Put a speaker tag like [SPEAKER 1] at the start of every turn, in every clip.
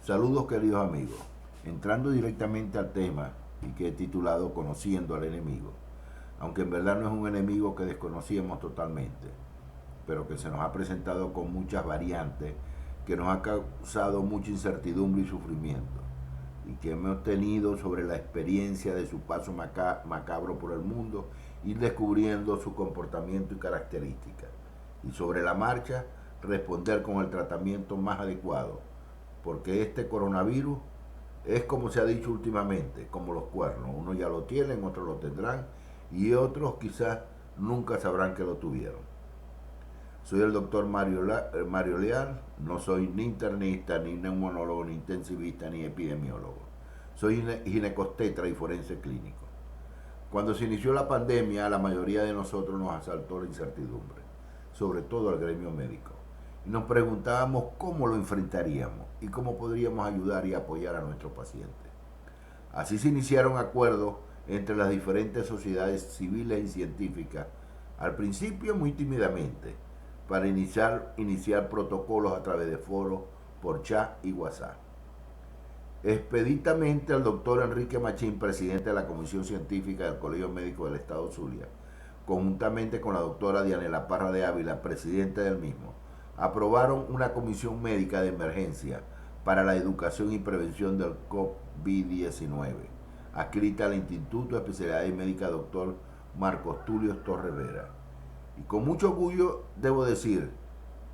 [SPEAKER 1] Saludos queridos amigos, entrando directamente al tema y que he titulado Conociendo al enemigo, aunque en verdad no es un enemigo que desconocíamos totalmente, pero que se nos ha presentado con muchas variantes, que nos ha causado mucha incertidumbre y sufrimiento, y que hemos tenido sobre la experiencia de su paso macabro por el mundo, ir descubriendo su comportamiento y características, y sobre la marcha responder con el tratamiento más adecuado, porque este coronavirus es, como se ha dicho últimamente, como los cuernos, unos ya lo tienen, otros lo tendrán y otros quizás nunca sabrán que lo tuvieron. Soy el doctor Mario Leal, no soy ni internista, ni neumonólogo, ni intensivista, ni epidemiólogo. Soy ginecostetra y forense clínico. Cuando se inició la pandemia, a la mayoría de nosotros nos asaltó la incertidumbre, sobre todo al gremio médico. Y nos preguntábamos cómo lo enfrentaríamos y cómo podríamos ayudar y apoyar a nuestros pacientes. Así se iniciaron acuerdos entre las diferentes sociedades civiles y científicas, al principio muy tímidamente, para iniciar protocolos a través de foros por chat y WhatsApp. Expeditamente el doctor Enrique Machín, presidente de la Comisión Científica del Colegio Médico del Estado Zulia, conjuntamente con la doctora Dianela Parra de Ávila, presidente del mismo, aprobaron una comisión médica de emergencia para la educación y prevención del COVID-19, adscrita al Instituto de Especialidades Médicas Dr. Marcos Tulio Torres Vera. Y con mucho orgullo debo decir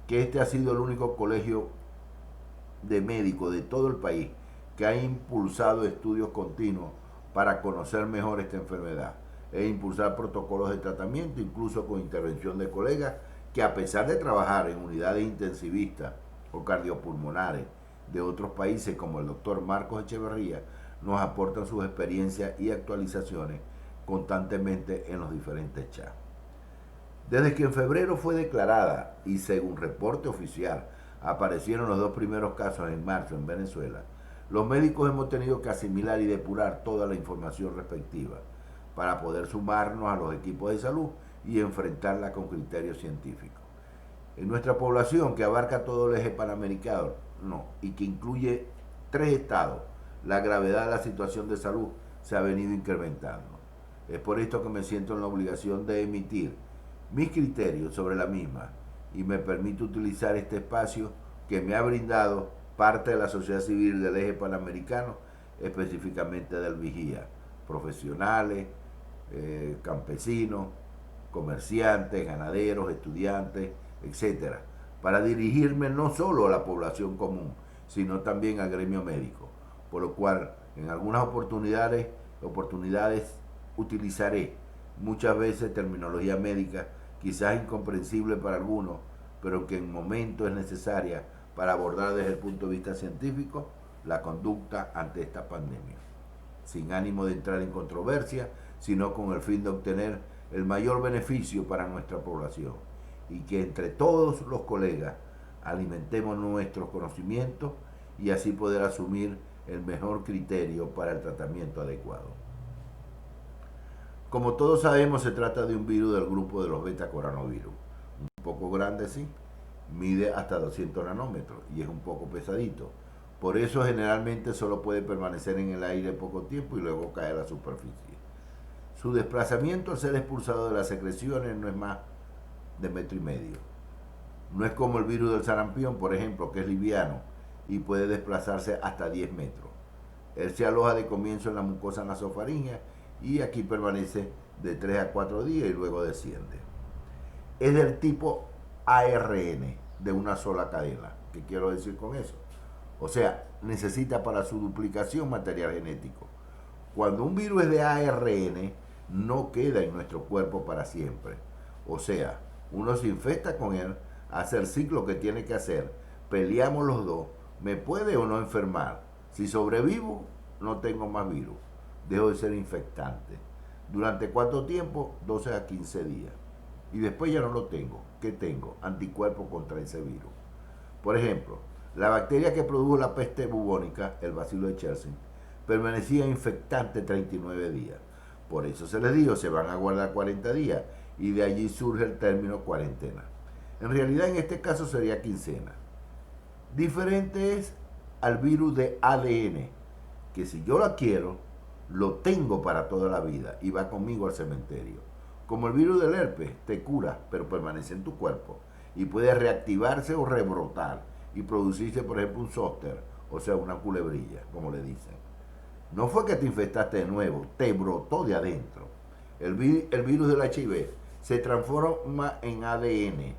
[SPEAKER 1] que este ha sido el único colegio de médicos de todo el país que ha impulsado estudios continuos para conocer mejor esta enfermedad e impulsar protocolos de tratamiento, incluso con intervención de colegas que, a pesar de trabajar en unidades intensivistas o cardiopulmonares de otros países, como el doctor Marcos Echeverría, nos aportan sus experiencias y actualizaciones constantemente en los diferentes chats. Desde que en febrero fue declarada y según reporte oficial aparecieron los 2 primeros casos en marzo en Venezuela, los médicos hemos tenido que asimilar y depurar toda la información respectiva para poder sumarnos a los equipos de salud y enfrentarla con criterios científicos. En nuestra población, que abarca todo el eje panamericano y que incluye 3 estados, la gravedad de la situación de salud se ha venido incrementando. Es por esto que me siento en la obligación de emitir mis criterios sobre la misma y me permito utilizar este espacio que me ha brindado parte de la sociedad civil del eje panamericano, específicamente del Vigía, profesionales, campesinos, comerciantes, ganaderos, estudiantes, etcétera, para dirigirme no solo a la población común, sino también al gremio médico, por lo cual en algunas oportunidades utilizaré muchas veces terminología médica, quizás incomprensible para algunos, pero que en momentos es necesaria para abordar desde el punto de vista científico la conducta ante esta pandemia, sin ánimo de entrar en controversia, sino con el fin de obtener el mayor beneficio para nuestra población y que entre todos los colegas alimentemos nuestros conocimientos y así poder asumir el mejor criterio para el tratamiento adecuado. Como todos sabemos, se trata de un virus del grupo de los beta-coronavirus, un poco grande, sí, mide hasta 200 nanómetros y es un poco pesadito. Por eso generalmente solo puede permanecer en el aire poco tiempo y luego cae a la superficie. Su desplazamiento al ser expulsado de las secreciones no es más de 1,5 metros. No es como el virus del sarampión, por ejemplo, que es liviano y puede desplazarse hasta 10 metros. Él se aloja de comienzo en la mucosa nasofaríngea y aquí permanece de 3 a 4 días y luego desciende. Es del tipo ARN, de una sola cadena. ¿Qué quiero decir con eso? O sea, necesita para su duplicación material genético. Cuando un virus es de ARN, no queda en nuestro cuerpo para siempre. O sea, uno se infecta con él, hace el ciclo que tiene que hacer, peleamos los dos, me puede o no enfermar. Si sobrevivo, no tengo más virus, dejo de ser infectante. ¿Durante cuánto tiempo? 12 a 15 días. Y después ya no lo tengo. ¿Qué tengo? Anticuerpos contra ese virus. Por ejemplo, la bacteria que produjo la peste bubónica, el bacilo de Chelsea, permanecía infectante 39 días. Por eso se les dijo, se van a guardar 40 días y de allí surge el término cuarentena. En realidad en este caso sería quincena. Diferente es al virus de ADN, que si yo lo adquiero, lo tengo para toda la vida y va conmigo al cementerio. Como el virus del herpes, te cura, pero permanece en tu cuerpo y puede reactivarse o rebrotar y producirse, por ejemplo, un zóster, o sea, una culebrilla, como le dicen. No fue que te infectaste de nuevo, te brotó de adentro. El virus del HIV se transforma en ADN.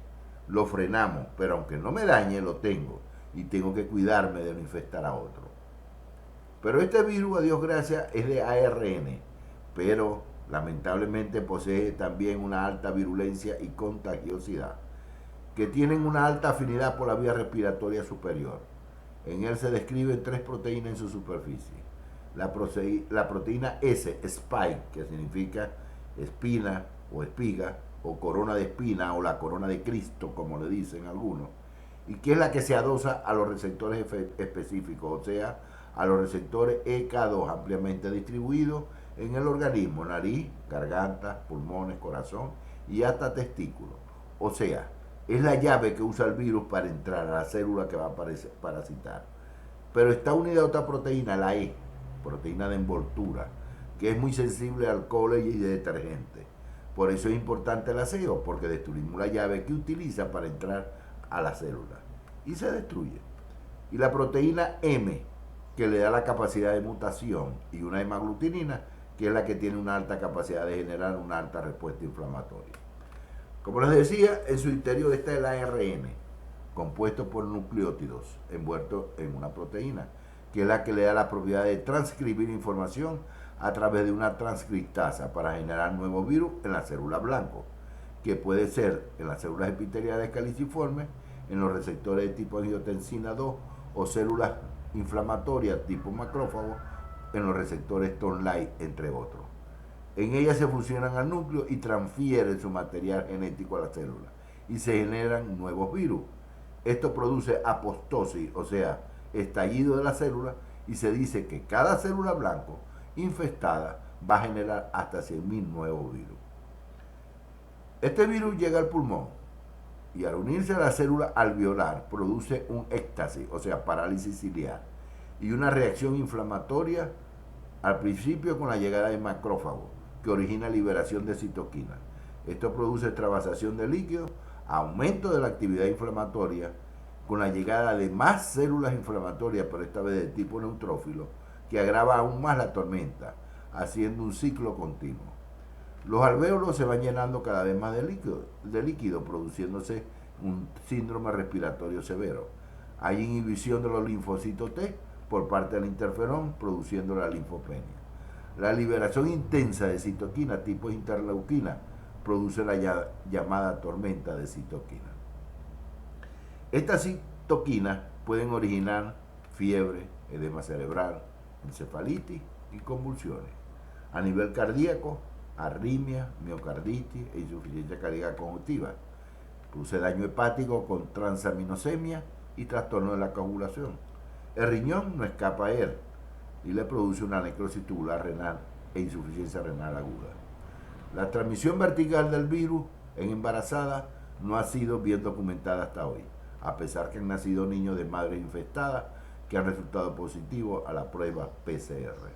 [SPEAKER 1] Lo frenamos, pero aunque no me dañe, lo tengo y tengo que cuidarme de no infectar a otro. Pero este virus, a Dios gracias, es de ARN, pero lamentablemente posee también una alta virulencia y contagiosidad, que tienen una alta afinidad por la vía respiratoria superior. En él se describen tres proteínas en su superficie. La proteína S, spike, que significa espina o espiga, o corona de espina, o la corona de Cristo, como le dicen algunos, y que es la que se adosa a los receptores específicos, o sea, a los receptores EK2 ampliamente distribuidos en el organismo, nariz, garganta, pulmones, corazón y hasta testículos. O sea, es la llave que usa el virus para entrar a la célula que va a parasitar. Pero está unida a otra proteína, la E, proteína de envoltura, que es muy sensible a alcohol y detergente. Por eso es importante el aseo, porque destruimos la llave que utiliza para entrar a la célula y se destruye. Y la proteína M, que le da la capacidad de mutación, y una hemaglutinina, que es la que tiene una alta capacidad de generar una alta respuesta inflamatoria. Como les decía, en su interior está el ARN, compuesto por nucleótidos envueltos en una proteína, que es la que le da la propiedad de transcribir información a través de una transcriptasa para generar nuevos virus en la célula blanco, que puede ser en las células epiteliales caliciformes, en los receptores de tipo angiotensina 2 o células inflamatorias tipo macrófago, en los receptores Toll-like, entre otros. En ellas se fusionan al núcleo y transfieren su material genético a la célula y se generan nuevos virus. Esto produce apostosis, o sea, estallido de la célula, y se dice que cada célula blanco infestada va a generar hasta 100.000 nuevos virus. Este virus llega al pulmón y al unirse a la célula alveolar produce un éxtasis, o sea, parálisis ciliar, y una reacción inflamatoria al principio con la llegada de macrófagos, que origina liberación de citoquinas. Esto produce extravasación de líquido, aumento de la actividad inflamatoria, con la llegada de más células inflamatorias, pero esta vez de tipo neutrófilo, que agrava aún más la tormenta, haciendo un ciclo continuo. Los alvéolos se van llenando cada vez más de líquido, produciéndose un síndrome respiratorio severo. Hay inhibición de los linfocitos T por parte del interferón, produciendo la linfopenia. La liberación intensa de citoquina tipo interleuquina produce la llamada tormenta de citoquina. Estas citoquinas pueden originar fiebre, edema cerebral, encefalitis y convulsiones. A nivel cardíaco, arritmia, miocarditis e insuficiencia cardíaca congestiva. Produce daño hepático con transaminosemia y trastorno de la coagulación. El riñón no escapa a él y le produce una necrosis tubular renal e insuficiencia renal aguda. La transmisión vertical del virus en embarazadas no ha sido bien documentada hasta hoy, a pesar que han nacido niños de madres infectadas que han resultado positivos a la prueba PCR.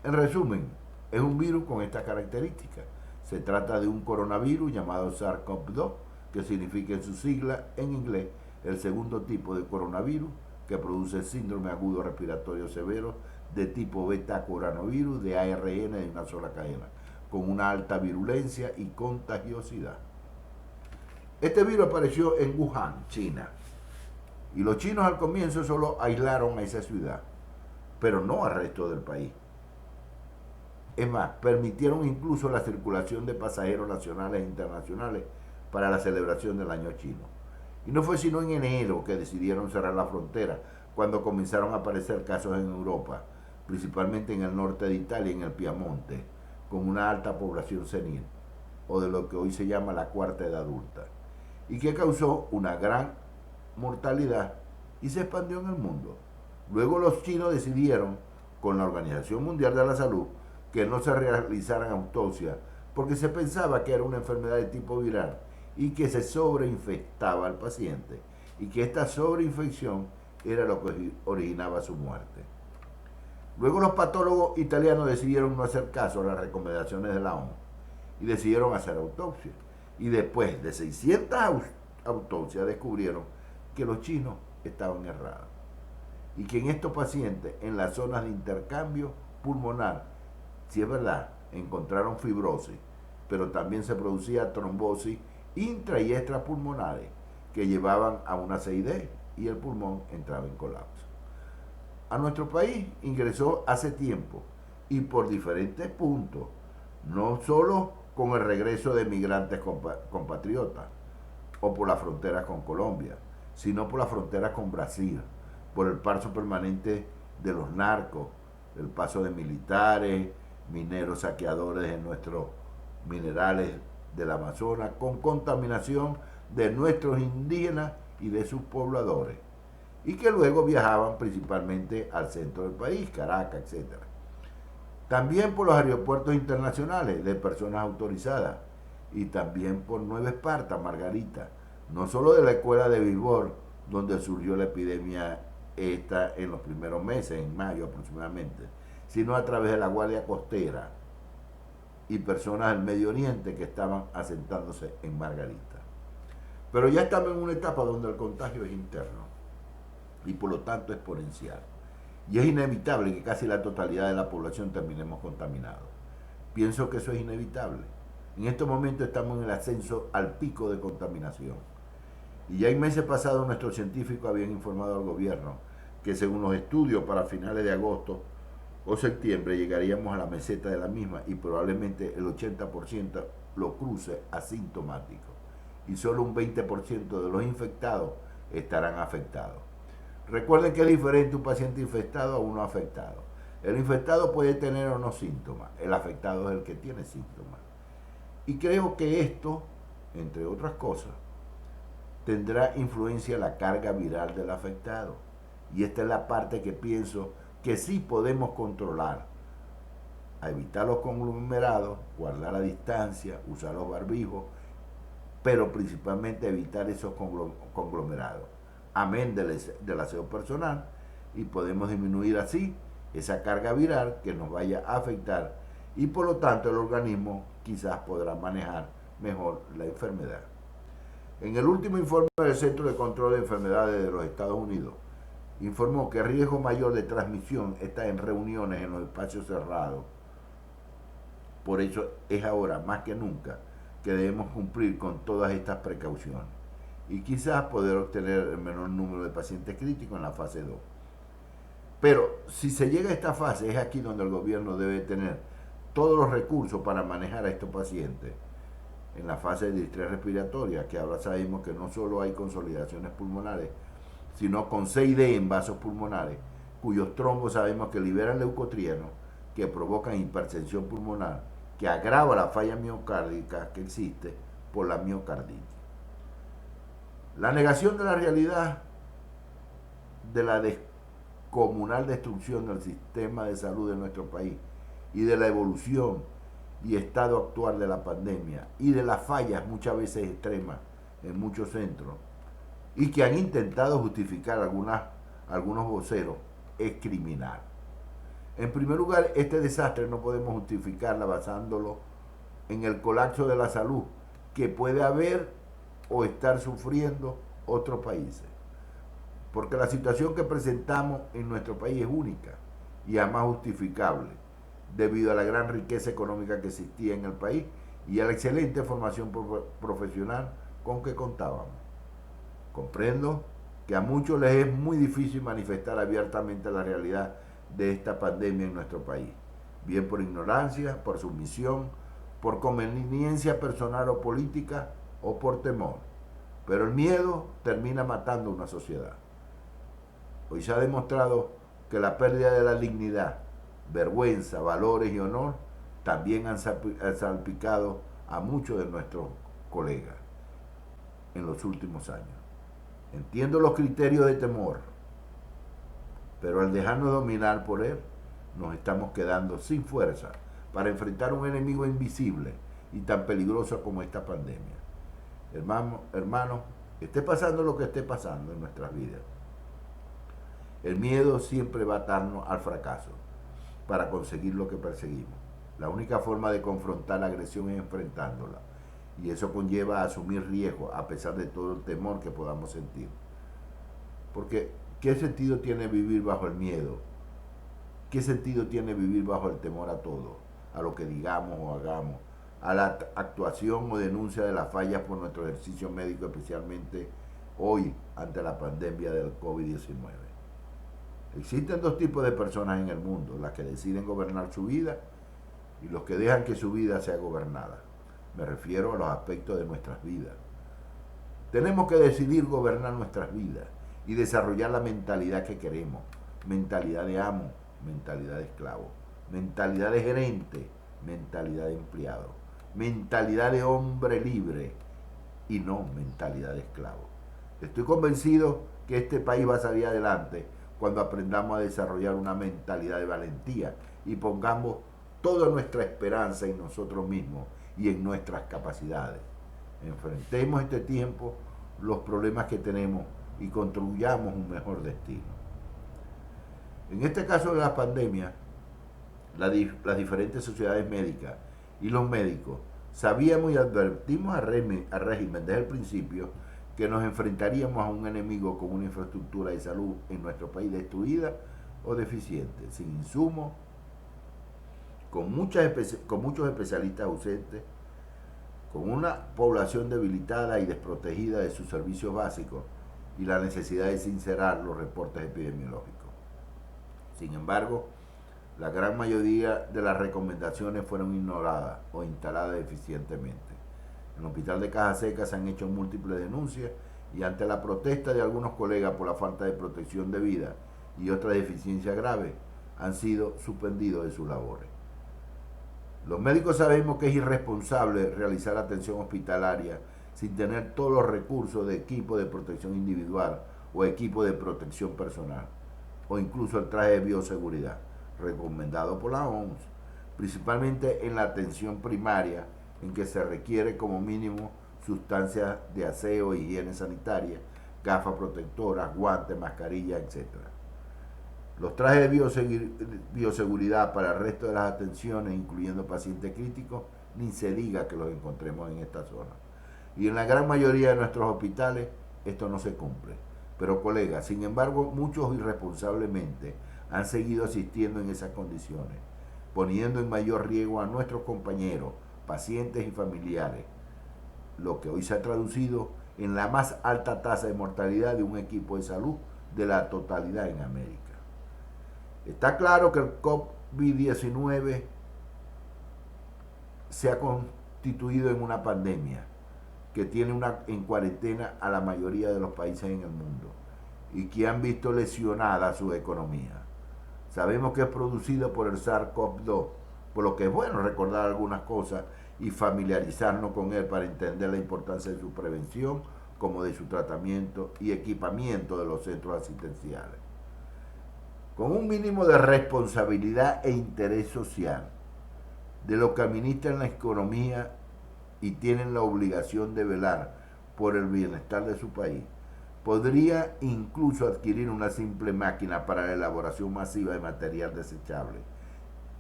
[SPEAKER 1] En resumen, es un virus con estas características. Se trata de un coronavirus llamado SARS-CoV-2, que significa en su sigla en inglés el segundo tipo de coronavirus que produce síndrome agudo respiratorio severo de tipo beta-coronavirus de ARN de una sola cadena, con una alta virulencia y contagiosidad. Este virus apareció en Wuhan, China, y los chinos al comienzo solo aislaron a esa ciudad, pero no al resto del país. Es más, permitieron incluso la circulación de pasajeros nacionales e internacionales para la celebración del año chino. Y no fue sino en enero que decidieron cerrar la frontera, cuando comenzaron a aparecer casos en Europa, principalmente en el norte de Italia y en el Piamonte, con una alta población senil, o de lo que hoy se llama la cuarta edad adulta, y que causó una gran mortalidad y se expandió en el mundo. Luego los chinos decidieron, con la Organización Mundial de la Salud, que no se realizaran autopsias porque se pensaba que era una enfermedad de tipo viral y que se sobreinfectaba al paciente y que esta sobreinfección era lo que originaba su muerte. Luego los patólogos italianos decidieron no hacer caso a las recomendaciones de la OMS y decidieron hacer autopsias. Y después de 600 autopsias descubrieron que los chinos estaban errados y que en estos pacientes, en las zonas de intercambio pulmonar, si es verdad, encontraron fibrosis, pero también se producía trombosis intra y extrapulmonares que llevaban a una CID y el pulmón entraba en colapso. A nuestro país ingresó hace tiempo y por diferentes puntos, no solo con el regreso de migrantes compatriotas o por las fronteras con Colombia, sino por las fronteras con Brasil, por el paso permanente de los narcos, el paso de militares, mineros saqueadores de nuestros minerales del Amazonas, con contaminación de nuestros indígenas y de sus pobladores, y que luego viajaban principalmente al centro del país, Caracas, etc. También por los aeropuertos internacionales de personas autorizadas, y también por Nueva Esparta, Margarita, no solo de la escuela de béisbol, donde surgió la epidemia esta en los primeros meses, en mayo aproximadamente, sino a través de la Guardia Costera y personas del Medio Oriente que estaban asentándose en Margarita. Pero ya estamos en una etapa donde el contagio es interno y por lo tanto exponencial. Y es inevitable que casi la totalidad de la población terminemos contaminados. Pienso que eso es inevitable. En estos momentos estamos en el ascenso al pico de contaminación. Y ya en meses pasados nuestros científicos habían informado al gobierno que según los estudios para finales de agosto o septiembre llegaríamos a la meseta de la misma y probablemente el 80% lo cruce asintomático y solo un 20% de los infectados estarán afectados. Recuerden que es diferente un paciente infectado a uno afectado. El infectado puede tener o no síntomas, el afectado es el que tiene síntomas. Y creo que esto, entre otras cosas, tendrá influencia la carga viral del afectado. Y esta es la parte que pienso que sí podemos controlar. A evitar los conglomerados, guardar la distancia, usar los barbijos, pero principalmente evitar esos conglomerados. Amén del aseo personal, y podemos disminuir así esa carga viral que nos vaya a afectar y por lo tanto el organismo quizás podrá manejar mejor la enfermedad. En el último informe del Centro de Control de Enfermedades de los Estados Unidos, informó que el riesgo mayor de transmisión está en reuniones en los espacios cerrados. Por eso es ahora más que nunca que debemos cumplir con todas estas precauciones y quizás poder obtener el menor número de pacientes críticos en la fase 2. Pero si se llega a esta fase, es aquí donde el gobierno debe tener todos los recursos para manejar a estos pacientes en la fase de distrés respiratoria, que ahora sabemos que no solo hay consolidaciones pulmonares, sino con CID en vasos pulmonares, cuyos trombos sabemos que liberan leucotrienos, que provocan hipertensión pulmonar, que agrava la falla miocárdica que existe por la miocarditis. La negación de la realidad de la descomunal destrucción del sistema de salud de nuestro país y de la evolución y estado actual de la pandemia y de las fallas muchas veces extremas en muchos centros y que han intentado justificar algunos voceros es criminal. En primer lugar, este desastre no podemos justificarla basándolo en el colapso de la salud que puede haber o estar sufriendo otros países. Porque la situación que presentamos en nuestro país es única y además justificable debido a la gran riqueza económica que existía en el país y a la excelente formación profesional con que contábamos. Comprendo que a muchos les es muy difícil manifestar abiertamente la realidad de esta pandemia en nuestro país, bien por ignorancia, por sumisión, por conveniencia personal o política o por temor. Pero el miedo termina matando una sociedad. Hoy se ha demostrado que la pérdida de la dignidad, vergüenza, valores y honor también han salpicado a muchos de nuestros colegas en los últimos años. Entiendo los criterios de temor, pero al dejarnos dominar por él, nos estamos quedando sin fuerza para enfrentar un enemigo invisible y tan peligroso como esta pandemia. Hermano, esté pasando lo que esté pasando en nuestras vidas. El miedo siempre va a atarnos al fracaso para conseguir lo que perseguimos. La única forma de confrontar la agresión es enfrentándola. Y eso conlleva a asumir riesgos a pesar de todo el temor que podamos sentir. Porque, ¿qué sentido tiene vivir bajo el miedo? ¿Qué sentido tiene vivir bajo el temor a todo? A lo que digamos o hagamos, a la actuación o denuncia de las fallas por nuestro ejercicio médico, especialmente hoy ante la pandemia del COVID-19. Existen dos tipos de personas en el mundo, las que deciden gobernar su vida y los que dejan que su vida sea gobernada. Me refiero a los aspectos de nuestras vidas. Tenemos que decidir gobernar nuestras vidas y desarrollar la mentalidad que queremos. Mentalidad de amo, mentalidad de esclavo, mentalidad de gerente, mentalidad de empleado, mentalidad de hombre libre y no mentalidad de esclavo. Estoy convencido que este país va a salir adelante cuando aprendamos a desarrollar una mentalidad de valentía y pongamos toda nuestra esperanza en nosotros mismos y en nuestras capacidades. Enfrentemos este tiempo, los problemas que tenemos y construyamos un mejor destino. En este caso de la pandemia, las diferentes sociedades médicas y los médicos sabíamos y advertimos al régimen desde el principio que nos enfrentaríamos a un enemigo con una infraestructura de salud en nuestro país destruida o deficiente, sin insumos, con muchos especialistas ausentes, con una población debilitada y desprotegida de sus servicios básicos y la necesidad de sincerar los reportes epidemiológicos. Sin embargo, la gran mayoría de las recomendaciones fueron ignoradas o instaladas deficientemente. En el hospital de Caja Seca se han hecho múltiples denuncias y ante la protesta de algunos colegas por la falta de protección debida y otras deficiencias graves, han sido suspendidos de sus labores. Los médicos sabemos que es irresponsable realizar atención hospitalaria sin tener todos los recursos de equipo de protección individual o equipo de protección personal, o incluso el traje de bioseguridad, recomendado por la OMS, principalmente en la atención primaria, en que se requiere como mínimo sustancias de aseo e higiene sanitaria, gafas protectoras, guantes, mascarillas, etc. Los trajes de bioseguridad para el resto de las atenciones, incluyendo pacientes críticos, ni se diga que los encontremos en esta zona. Y en la gran mayoría de nuestros hospitales esto no se cumple. Pero colegas, sin embargo, muchos irresponsablemente han seguido asistiendo en esas condiciones, poniendo en mayor riesgo a nuestros compañeros, pacientes y familiares, lo que hoy se ha traducido en la más alta tasa de mortalidad de un equipo de salud de la totalidad en América. Está claro que el COVID-19 se ha constituido en una pandemia que tiene en cuarentena a la mayoría de los países en el mundo y que han visto lesionada su economía. Sabemos que es producido por el SARS-CoV-2, por lo que es bueno recordar algunas cosas y familiarizarnos con él para entender la importancia de su prevención como de su tratamiento y equipamiento de los centros asistenciales. Con un mínimo de responsabilidad e interés social de los que administran la economía y tienen la obligación de velar por el bienestar de su país, podría incluso adquirir una simple máquina para la elaboración masiva de material desechable,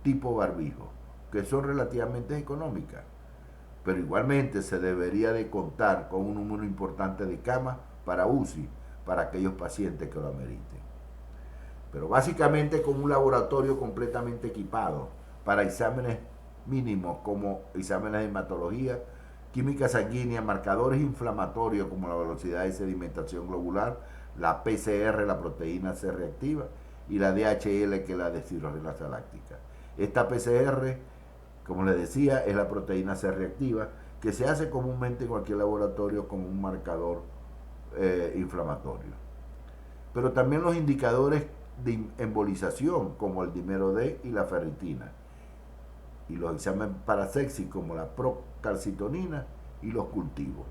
[SPEAKER 1] tipo barbijo, que son relativamente económicas, pero igualmente se debería de contar con un número importante de camas para UCI, para aquellos pacientes que lo ameriten. Pero básicamente con un laboratorio completamente equipado para exámenes mínimos como exámenes de hematología, química sanguínea, marcadores inflamatorios como la velocidad de sedimentación globular, la PCR, la proteína C reactiva, y la DHL, que es la deshidrogenasa láctica. Esta PCR, como les decía, es la proteína C reactiva, que se hace comúnmente en cualquier laboratorio como un marcador inflamatorio. Pero también los indicadores de embolización, como el dímero D y la ferritina, y los exámenes para sepsis como la procalcitonina y los cultivos.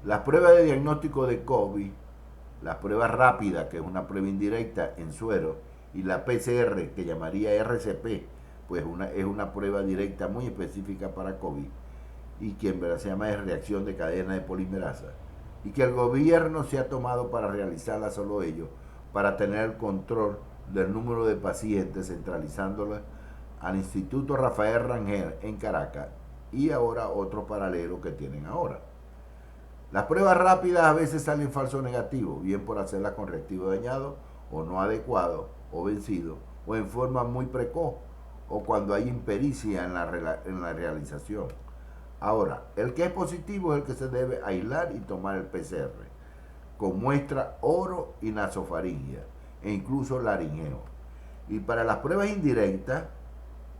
[SPEAKER 1] Las pruebas de diagnóstico de COVID, la prueba rápida, que es una prueba indirecta en suero, y la PCR, que llamaría RCP, pues es una prueba directa muy específica para COVID, y que en verdad se llama de reacción de cadena de polimerasa, y que el gobierno se ha tomado para realizarla solo ellos, para tener el control del número de pacientes, centralizándolo al Instituto Rafael Rangel en Caracas y ahora otro paralelo que tienen ahora. Las pruebas rápidas a veces salen falso negativo, bien por hacerlas con reactivo dañado o no adecuado o vencido o en forma muy precoz o cuando hay impericia en la realización. Ahora, el que es positivo es el que se debe aislar y tomar el PCR, con muestra oro y nasofaringia e incluso laringeo. Y para las pruebas indirectas,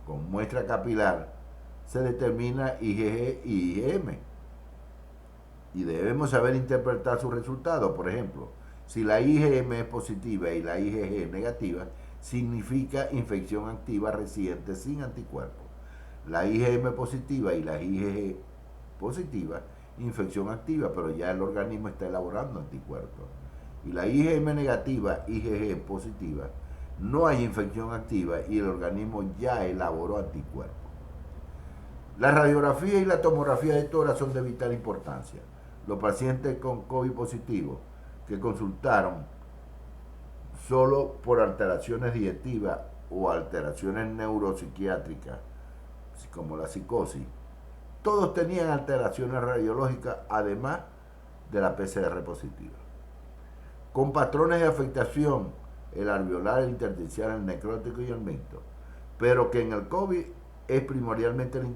[SPEAKER 1] con muestra capilar, se determina IgG y IgM. Y debemos saber interpretar sus resultados. Por ejemplo, si la IgM es positiva y la IgG negativa, significa infección activa reciente sin anticuerpos. La IgM positiva y la IgG positiva, infección activa, pero ya el organismo está elaborando anticuerpos. Y la IgM negativa, IgG positiva, no hay infección activa y el organismo ya elaboró anticuerpos. La radiografía y la tomografía de tórax son de vital importancia. Los pacientes con COVID positivo que consultaron solo por alteraciones digestivas o alteraciones neuropsiquiátricas, como la psicosis, todos tenían alteraciones radiológicas además de la PCR positiva, con patrones de afectación, el alveolar, el intersticial, el necrótico y el mixto, pero que en el COVID es primordialmente el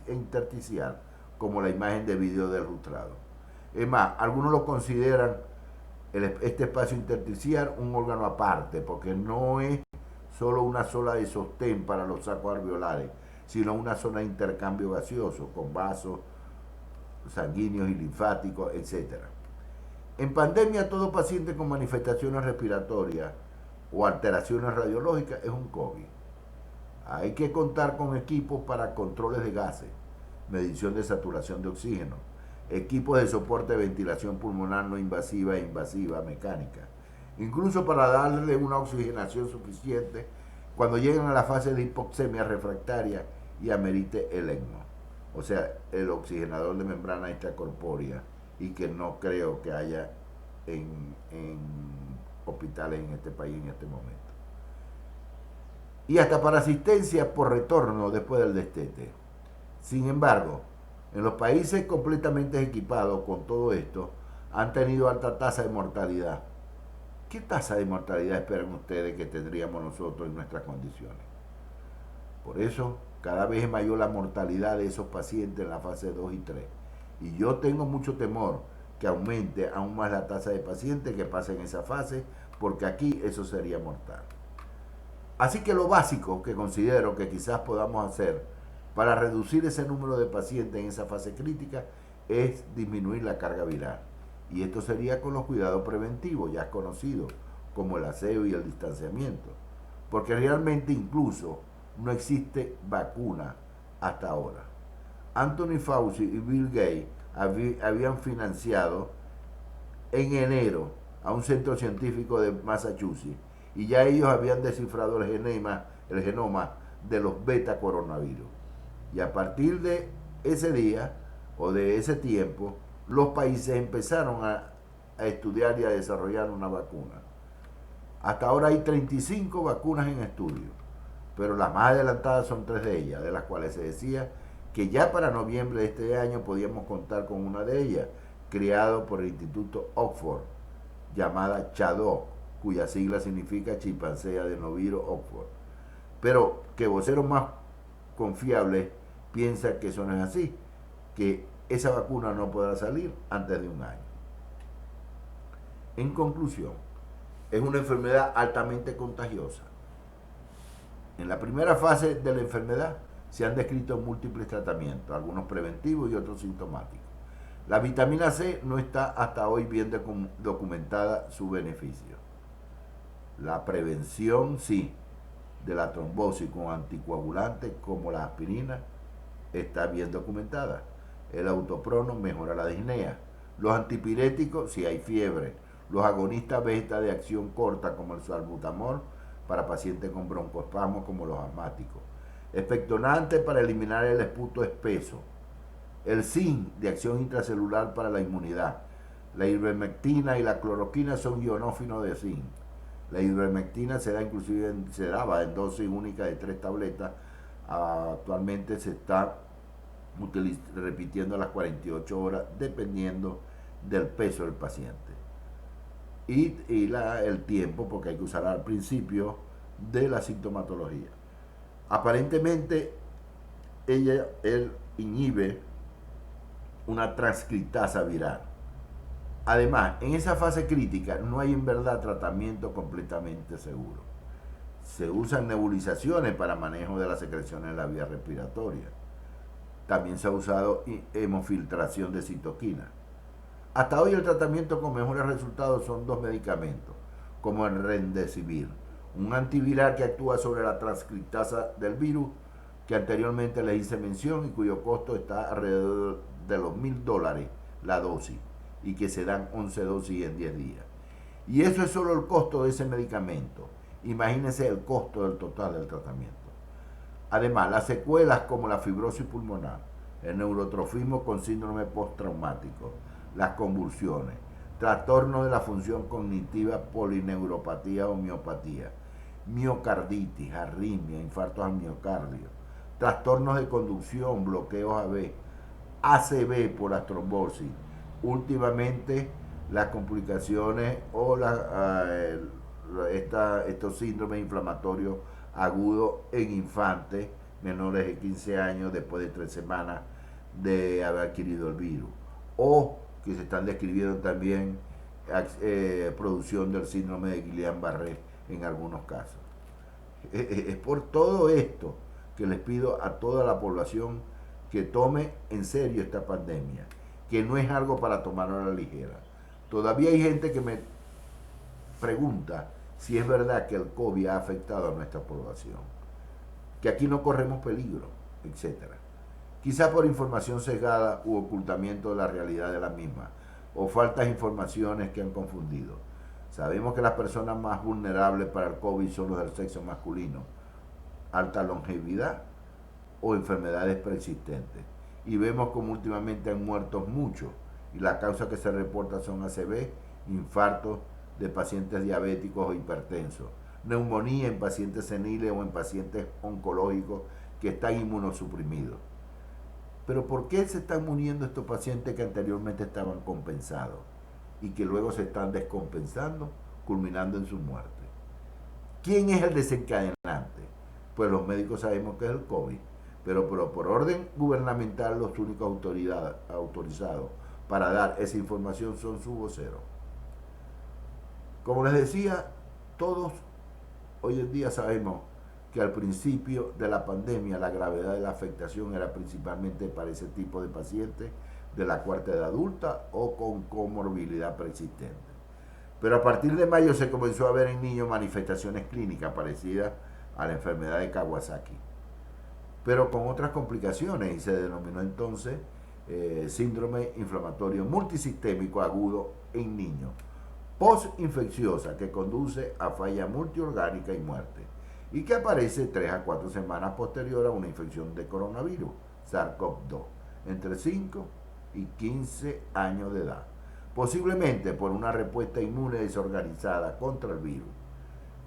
[SPEAKER 1] intersticial, como la imagen de video del lustrado. Es más, algunos lo consideran este espacio intersticial un órgano aparte, porque no es solo una zona de sostén para los sacos alveolares, sino una zona de intercambio gaseoso con vasos sanguíneos y linfáticos, etc. En pandemia, todo paciente con manifestaciones respiratorias o alteraciones radiológicas es un COVID. Hay que contar con equipos para controles de gases, medición de saturación de oxígeno, equipos de soporte de ventilación pulmonar no invasiva e invasiva mecánica, incluso para darle una oxigenación suficiente cuando llegan a la fase de hipoxemia refractaria y amerite el ECMO, o sea, el oxigenador de membrana extracorpórea, y que no creo que haya en hospitales en este país en este momento. Y hasta para asistencia por retorno después del destete. Sin embargo, en los países completamente equipados con todo esto, han tenido alta tasa de mortalidad. ¿Qué tasa de mortalidad esperan ustedes que tendríamos nosotros en nuestras condiciones? Por eso, cada vez es mayor la mortalidad de esos pacientes en la fase 2 y 3. Y yo tengo mucho temor que aumente aún más la tasa de pacientes que pasen esa fase, porque aquí eso sería mortal. Así que lo básico que considero que quizás podamos hacer para reducir ese número de pacientes en esa fase crítica es disminuir la carga viral. Y esto sería con los cuidados preventivos ya conocidos, como el aseo y el distanciamiento. Porque realmente incluso no existe vacuna hasta ahora. Anthony Fauci y Bill Gates habían financiado en enero a un centro científico de Massachusetts y ya ellos habían descifrado el genoma de los beta coronavirus. Y a partir de ese día o de ese tiempo, los países empezaron a estudiar y a desarrollar una vacuna. Hasta ahora hay 35 vacunas en estudio, pero las más adelantadas son 3 de ellas, de las cuales se decía que ya para noviembre de este año podíamos contar con una de ellas, creado por el Instituto Oxford, llamada CHAdO, cuya sigla significa chimpancé adenovirus Oxford. Pero que voceros más confiables piensan que eso no es así, que esa vacuna no podrá salir antes de un año. En conclusión, es una enfermedad altamente contagiosa. En la primera fase de la enfermedad se han descrito múltiples tratamientos, algunos preventivos y otros sintomáticos. La vitamina C no está hasta hoy bien documentada su beneficio. La prevención sí, de la trombosis con anticoagulantes como la aspirina está bien documentada. El autoprono mejora la disnea. Los antipiréticos si hay fiebre. Los agonistas beta de acción corta como el salbutamol para pacientes con broncoespasmos como los asmáticos. Expectorante para eliminar el esputo espeso. El zinc de acción intracelular para la inmunidad. La ivermectina y la cloroquina son ionófinos de zinc. La ivermectina se daba en dosis única de 3 tabletas. Actualmente se está repitiendo las 48 horas dependiendo del peso del paciente y el tiempo, porque hay que usar al principio de la sintomatología. Aparentemente él inhibe una transcriptasa viral. Además, en esa fase crítica no hay en verdad tratamiento completamente seguro. Se usan nebulizaciones para manejo de las secreciones en la vía respiratoria. También se ha usado hemofiltración de citoquinas. Hasta hoy el tratamiento con mejores resultados son dos medicamentos, como el Remdesivir, un antiviral que actúa sobre la transcriptasa del virus, que anteriormente les hice mención y cuyo costo está alrededor de los $1.000 la dosis, y que se dan 11 dosis en 10 días. Y eso es solo el costo de ese medicamento. Imagínense el costo del total del tratamiento. Además, las secuelas como la fibrosis pulmonar, el neurotrofismo con síndrome postraumático, las convulsiones, trastornos de la función cognitiva, polineuropatía o miopatía, miocarditis, arritmia, infartos al miocardio, trastornos de conducción, bloqueos AB, ACV por las trombosis. Últimamente las complicaciones o estos síndromes inflamatorios agudos en infantes menores de 15 años después de 3 semanas de haber adquirido el virus, o que se están describiendo también producción del síndrome de Guillain-Barré en algunos casos. Es por todo esto que les pido a toda la población que tome en serio esta pandemia, que no es algo para tomarlo a la ligera. Todavía hay gente que me pregunta si es verdad que el COVID ha afectado a nuestra población, que aquí no corremos peligro, etc. Quizás por información sesgada u ocultamiento de la realidad de la misma, o faltas de informaciones que han confundido. Sabemos que las personas más vulnerables para el COVID son los del sexo masculino, alta longevidad o enfermedades preexistentes. Y vemos como últimamente han muerto muchos, y las causas que se reportan son ACV, infartos de pacientes diabéticos o hipertensos, neumonía en pacientes seniles o en pacientes oncológicos que están inmunosuprimidos. Pero ¿por qué se están muriendo estos pacientes que anteriormente estaban compensados y que luego se están descompensando, culminando en su muerte? ¿Quién es el desencadenante? Pues los médicos sabemos que es el COVID, pero por orden gubernamental los únicos autorizados para dar esa información son sus voceros. Como les decía, todos hoy en día sabemos que al principio de la pandemia la gravedad de la afectación era principalmente para ese tipo de pacientes de la cuarta edad adulta o con comorbilidad preexistente. Pero a partir de mayo se comenzó a ver en niños manifestaciones clínicas parecidas a la enfermedad de Kawasaki, pero con otras complicaciones, y se denominó entonces síndrome inflamatorio multisistémico agudo en niños, postinfecciosa, que conduce a falla multiorgánica y muerte, y que aparece 3 a 4 semanas posterior a una infección de coronavirus, SARS-CoV-2, entre 5 y 15 años de edad, posiblemente por una respuesta inmune desorganizada contra el virus.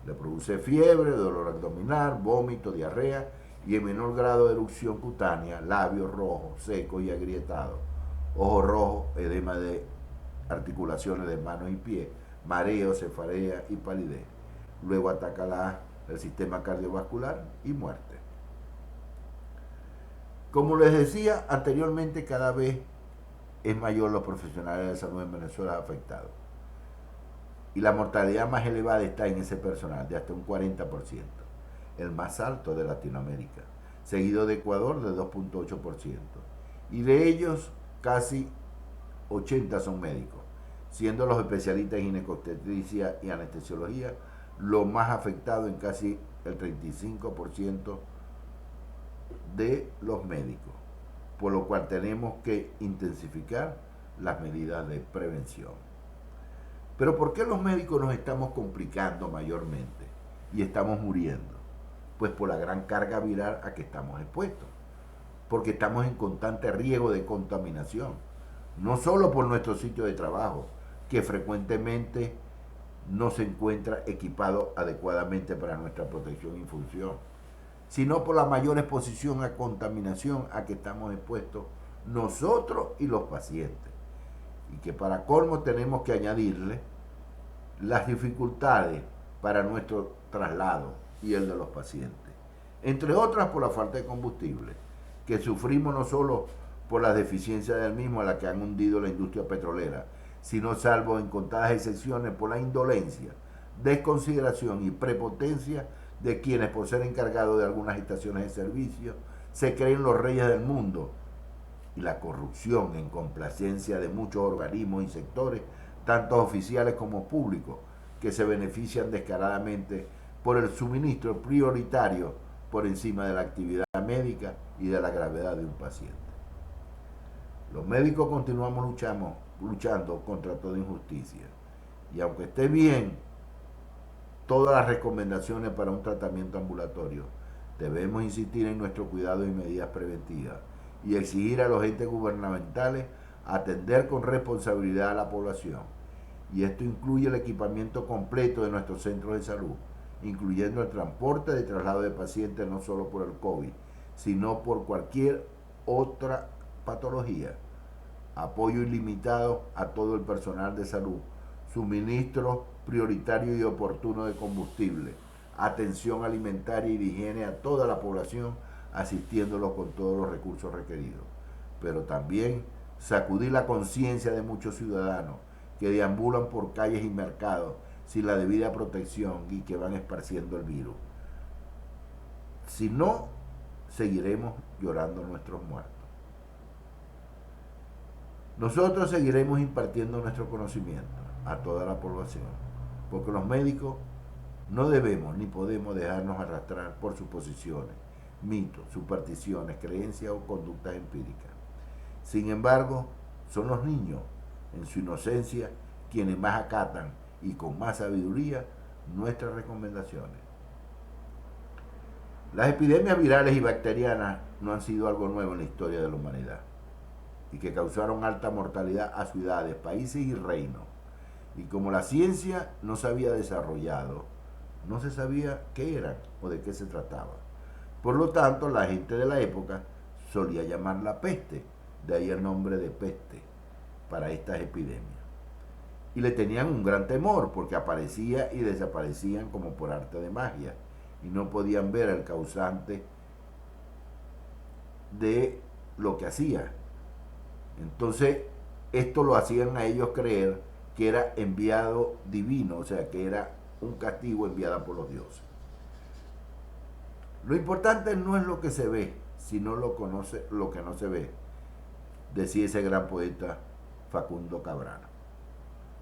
[SPEAKER 1] Le produce fiebre, dolor abdominal, vómito, diarrea y en menor grado erupción cutánea, labios rojos, secos y agrietados, ojos rojos, edema de articulaciones de manos y pies, mareo, cefalea y palidez. Luego ataca el sistema cardiovascular y muerte. Como les decía anteriormente, cada vez es mayor los profesionales de salud en Venezuela afectados. Y la mortalidad más elevada está en ese personal, de hasta un 40%, el más alto de Latinoamérica, seguido de Ecuador de 2.8%. Y de ellos, casi 80 son médicos, siendo los especialistas en ginecobstetricia y anestesiología lo más afectado en casi el 35% de los médicos, por lo cual tenemos que intensificar las medidas de prevención. Pero ¿por qué los médicos nos estamos complicando mayormente y estamos muriendo? Pues por la gran carga viral a que estamos expuestos, porque estamos en constante riesgo de contaminación, no solo por nuestro sitio de trabajo, que frecuentemente no se encuentra equipado adecuadamente para nuestra protección y función, sino por la mayor exposición a contaminación a que estamos expuestos nosotros y los pacientes. Y que para colmo tenemos que añadirle las dificultades para nuestro traslado y el de los pacientes. Entre otras por la falta de combustible, que sufrimos no solo por las deficiencias del mismo a la que han hundido la industria petrolera, sino salvo en contadas excepciones por la indolencia, desconsideración y prepotencia de quienes por ser encargados de algunas estaciones de servicio se creen los reyes del mundo, y la corrupción en complacencia de muchos organismos y sectores, tanto oficiales como públicos, que se benefician descaradamente por el suministro prioritario por encima de la actividad médica y de la gravedad de un paciente. Los médicos continuamos luchando contra toda injusticia, y aunque esté bien todas las recomendaciones para un tratamiento ambulatorio, debemos insistir en nuestro cuidado y medidas preventivas y exigir a los entes gubernamentales atender con responsabilidad a la población. Y esto incluye el equipamiento completo de nuestros centros de salud, incluyendo el transporte de traslado de pacientes no solo por el COVID, sino por cualquier otra patología, apoyo ilimitado a todo el personal de salud, suministro prioritario y oportuno de combustible, atención alimentaria y de higiene a toda la población, asistiéndolos con todos los recursos requeridos. Pero también sacudir la conciencia de muchos ciudadanos que deambulan por calles y mercados sin la debida protección y que van esparciendo el virus. Si no, seguiremos llorando nuestros muertos. Nosotros seguiremos impartiendo nuestro conocimiento a toda la población, porque los médicos no debemos ni podemos dejarnos arrastrar por suposiciones, mitos, supersticiones, creencias o conductas empíricas. Sin embargo, son los niños, en su inocencia, quienes más acatan y con más sabiduría nuestras recomendaciones. Las epidemias virales y bacterianas no han sido algo nuevo en la historia de la humanidad y que causaron alta mortalidad a ciudades, países y reinos. Y como la ciencia no se había desarrollado, no se sabía qué eran o de qué se trataba. Por lo tanto, la gente de la época solía llamarla peste, de ahí el nombre de peste para estas epidemias. Y le tenían un gran temor porque aparecía y desaparecían como por arte de magia y no podían ver el causante de lo que hacía. Entonces, esto lo hacían a ellos creer que era enviado divino, o sea, que era un castigo enviado por los dioses. Lo importante no es lo que se ve, sino lo que no se ve, decía ese gran poeta Facundo Cabral.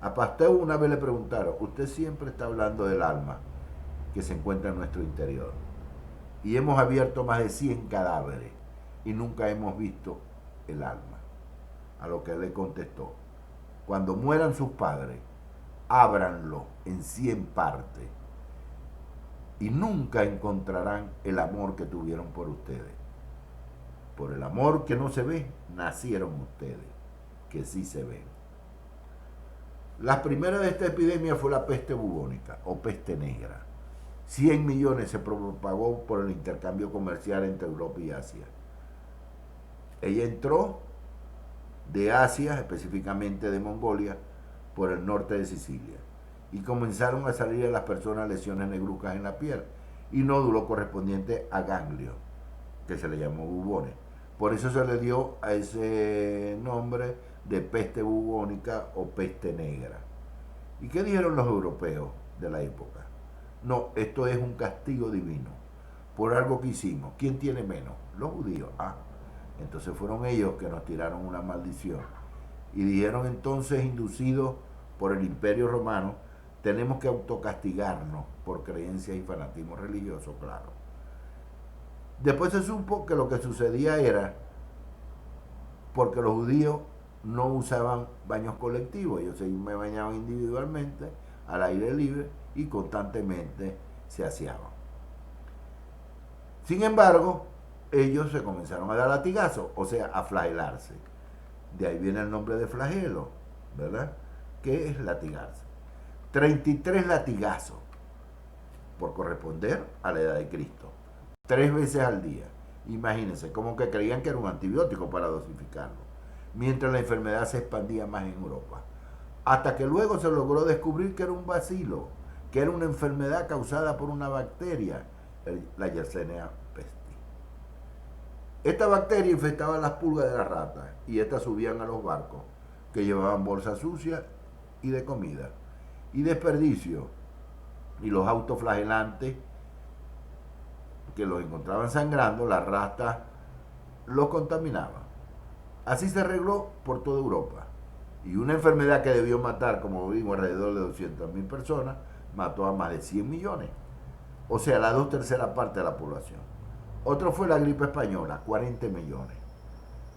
[SPEAKER 1] A Pasteur una vez le preguntaron, usted siempre está hablando del alma que se encuentra en nuestro interior. Y hemos abierto más de 100 cadáveres y nunca hemos visto el alma. A lo que él le contestó, cuando mueran sus padres, ábranlo en 100 partes y nunca encontrarán el amor que tuvieron por ustedes. Por el amor que no se ve, nacieron ustedes, que sí se ven. La primera de esta epidemia fue la peste bubónica o peste negra. 100 millones se propagó por el intercambio comercial entre Europa y Asia. Ella entró de Asia, específicamente de Mongolia, por el norte de Sicilia. Y comenzaron a salir a las personas lesiones negruzcas en la piel y nódulos correspondientes a ganglios, que se le llamó bubones. Por eso se le dio a ese nombre de peste bubónica o peste negra. ¿Y qué dijeron los europeos de la época? No, esto es un castigo divino por algo que hicimos. ¿Quién tiene menos? Los judíos. Entonces fueron ellos que nos tiraron una maldición. Y dijeron entonces, inducidos por el Imperio Romano, tenemos que autocastigarnos por creencias y fanatismo religioso, claro. Después se supo que lo que sucedía era porque los judíos no usaban baños colectivos, ellos se bañaban individualmente, al aire libre y constantemente se aseaban. Sin embargo, ellos se comenzaron a dar latigazos, o sea, a flagelarse. De ahí viene el nombre de flagelo, ¿verdad? ¿Qué es latigarse? 33 latigazos por corresponder a la edad de Cristo, 3 veces al día. Imagínense, como que creían que era un antibiótico para dosificarlo, mientras la enfermedad se expandía más en Europa. Hasta que luego se logró descubrir que era un bacilo, que era una enfermedad causada por una bacteria, la Yersinia pestis. Esta bacteria infestaba las pulgas de las ratas y estas subían a los barcos que llevaban bolsas sucias y de comida y desperdicio, y los autoflagelantes que los encontraban sangrando, las ratas los contaminaban. Así se arregló por toda Europa. Y una enfermedad que debió matar, como vimos, alrededor de 200.000 personas, mató a más de 100 millones. O sea, la 2/3 parte de la población. Otro fue la gripe española, 40 millones.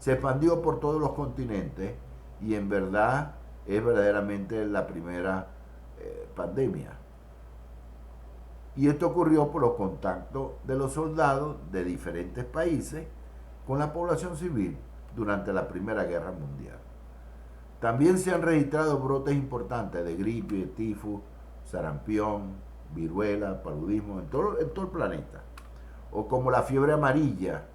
[SPEAKER 1] Se expandió por todos los continentes y en verdad es verdaderamente la primera pandemia. Y esto ocurrió por los contactos de los soldados de diferentes países con la población civil durante la Primera Guerra Mundial. También se han registrado brotes importantes de gripe, tifus, sarampión, viruela, paludismo en todo el planeta. O como la fiebre amarilla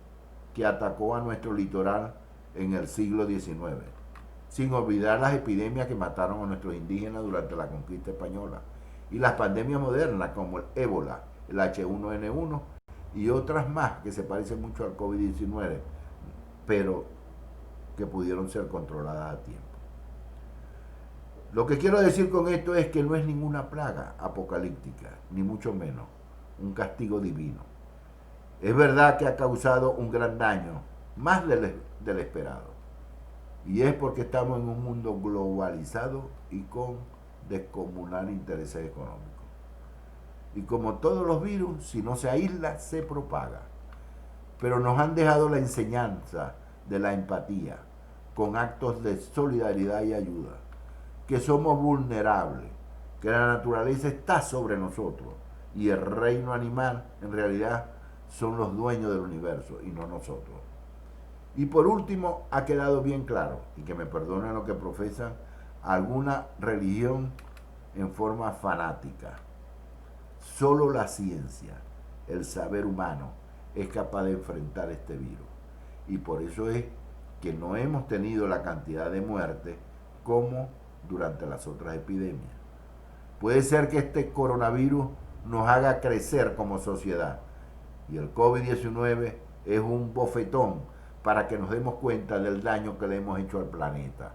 [SPEAKER 1] que atacó a nuestro litoral en el siglo XIX. Sin olvidar las epidemias que mataron a nuestros indígenas durante la conquista española. Y las pandemias modernas como el ébola, el H1N1 y otras más que se parecen mucho al COVID-19, pero que pudieron ser controladas a tiempo. Lo que quiero decir con esto es que no es ninguna plaga apocalíptica, ni mucho menos un castigo divino. Es verdad que ha causado un gran daño, más del esperado. Y es porque estamos en un mundo globalizado y con descomunal intereses económicos. Y como todos los virus, si no se aísla, se propaga. Pero nos han dejado la enseñanza de la empatía, con actos de solidaridad y ayuda, que somos vulnerables, que la naturaleza está sobre nosotros y el reino animal en realidad son los dueños del universo y no nosotros. Y por último, ha quedado bien claro, y que me perdonen lo que profesan alguna religión en forma fanática. Solo la ciencia, el saber humano, es capaz de enfrentar este virus. Y por eso es que no hemos tenido la cantidad de muertes como durante las otras epidemias. Puede ser que este coronavirus nos haga crecer como sociedad. Y el COVID-19 es un bofetón para que nos demos cuenta del daño que le hemos hecho al planeta.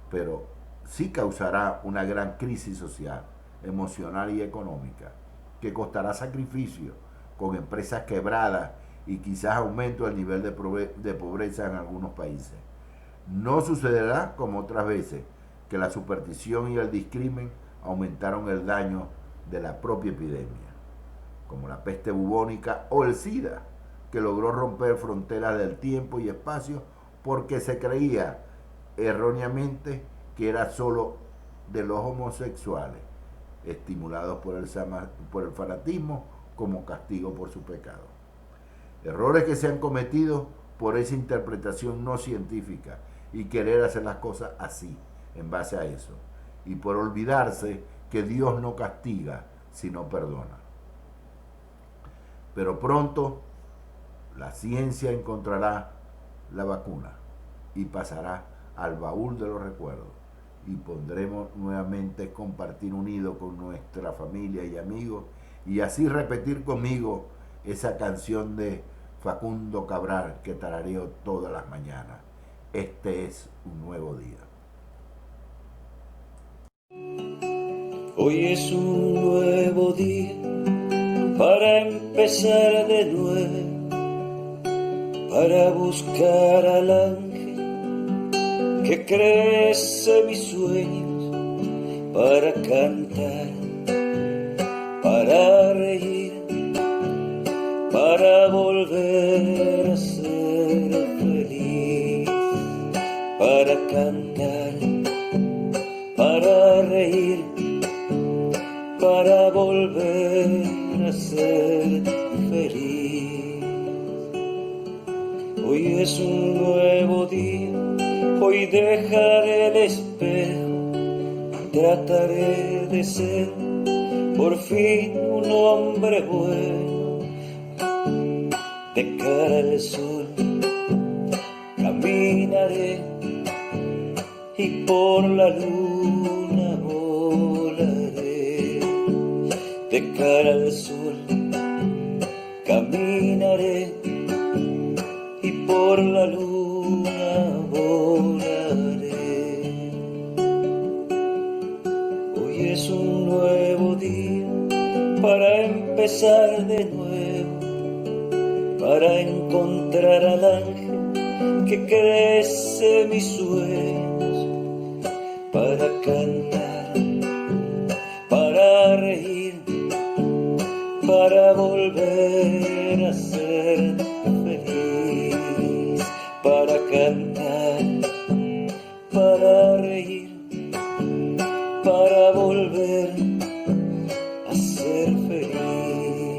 [SPEAKER 1] Pero sí causará una gran crisis social, emocional y económica, que costará sacrificio, con empresas quebradas y quizás aumento del nivel de pobreza en algunos países. No sucederá como otras veces, que la superstición y el discrimen aumentaron el daño de la propia epidemia, como la peste bubónica o el SIDA, que logró romper fronteras del tiempo y espacio porque se creía erróneamente que era solo de los homosexuales, estimulados por el fanatismo como castigo por su pecado. Errores que se han cometido por esa interpretación no científica y querer hacer las cosas así, en base a eso, y por olvidarse que Dios no castiga, sino perdona. Pero pronto la ciencia encontrará la vacuna y pasará al baúl de los recuerdos y podremos nuevamente compartir unidos con nuestra familia y amigos y así repetir conmigo esa canción de Facundo Cabral que tarareo todas las mañanas. Este es un nuevo día.
[SPEAKER 2] Hoy es un nuevo día para empezar de nuevo, para buscar al ángel que crece mis sueños, para cantar, para reír, para volver a ser feliz, para cantar, para reír, para volver a ser feliz. Hoy es un nuevo día, hoy dejaré el espejo trataré de ser por fin un hombre bueno. De cara al sol caminaré y por la luna volaré. De cara al sol caminaré y por la luna volaré. Hoy es un nuevo día para empezar de nuevo, para encontrar al ángel que crece mis sueños, para cantar, para reír, para volver a ser feliz, para cantar, para reír, para volver a ser feliz.